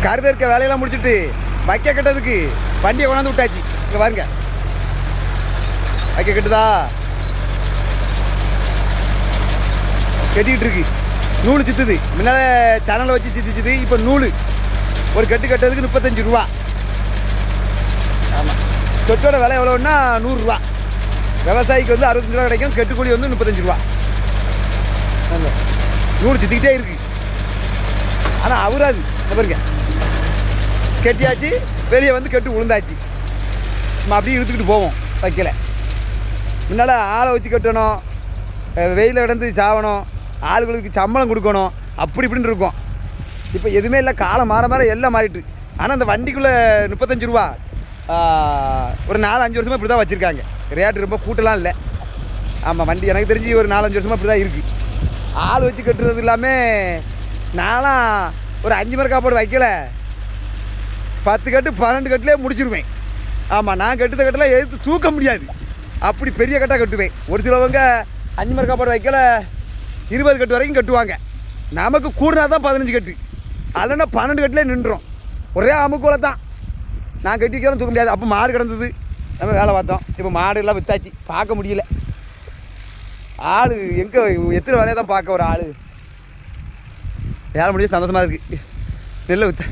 கருது இருக்க வேலையெல்லாம் முடிச்சுட்டு வைக்க கட்டதுக்கு வண்டியை கொண்டாந்து விட்டாச்சு. இங்கே பாருங்க, வைக்க கட்டுதா கட்டிக்கிட்டு இருக்கு. நூல் சித்துது, முன்னால் சேனலை வச்சு சித்திச்சுது. இப்போ நூல் ஒரு கட்டு கட்டுறதுக்கு 35 ரூபா. ஆமாம், கட்டோட விலை எவ்வளோன்னா 100 ரூபா. விவசாயிக்கு வந்து 65 ரூபா கிடைக்கும், கட்டுக்கூலி வந்து 35 ரூபா. நூல் சித்திக்கிட்டே இருக்கு. ஆனால் அவராது பாருங்க, கட்டியாச்சு, வெளியே வந்து கட்டு விழுந்தாச்சு. நம்ம அப்படியே இழுத்துக்கிட்டு போவோம். வைக்கல முன்னால் ஆளை வச்சு கட்டணும், வெயிலில் கிடந்து சாவணும், ஆளுகளுக்கு சம்பளம் கொடுக்கணும், அப்படி இப்படின்னு இருக்கும். இப்போ எதுவுமே இல்லை, காலம் மாற மாற எல்லாம் மாறிட்டு. ஆனால் அந்த வண்டிக்குள்ளே 35 ரூபா ஒரு 4-5 வருஷமாக இப்படி தான் வச்சுருக்காங்க. ரேட்டு ரொம்ப கூட்டலாம் இல்லை. ஆமாம், வண்டி எனக்கு தெரிஞ்சு ஒரு 4-5 வருஷமாக இப்படி தான் இருக்குது. ஆள் வச்சு கட்டுறது இல்லாமல் நான்லாம் ஒரு 5 மரக்கா போட்டு வைக்கல, 10 கட்டு 12 கட்டுலேயே முடிச்சிருவேன். ஆமாம், நான் கட்டுத கட்டெல்லாம் எதிர்த்து தூக்க முடியாது, அப்படி பெரிய கட்டாக கட்டுவேன். ஒரு சிலவங்க 5 மரக்கா போட்டு வைக்கல 20 கட்டு வரைக்கும் கட்டுவாங்க. நமக்கு கூடுனா தான் 15 கட்டு, இல்லைன்னா 12 கட்டுலேயே நின்றோம். ஒரே அமுக்குள்ள தான். நான் கட்டி வைக்கலாம் தூக்க முடியாது. அப்போ மாடு கிடந்தது, நம்ம வேலை பார்த்தோம். இப்போ மாடு எல்லாம் வித்தாச்சு, பார்க்க முடியல. ஆள் எங்கே எத்தனை வேலையை தான் பார்க்க ஒரு ஆள். வேலை முடிய சந்தோஷமாக இருக்குது. நெல்லை வித்த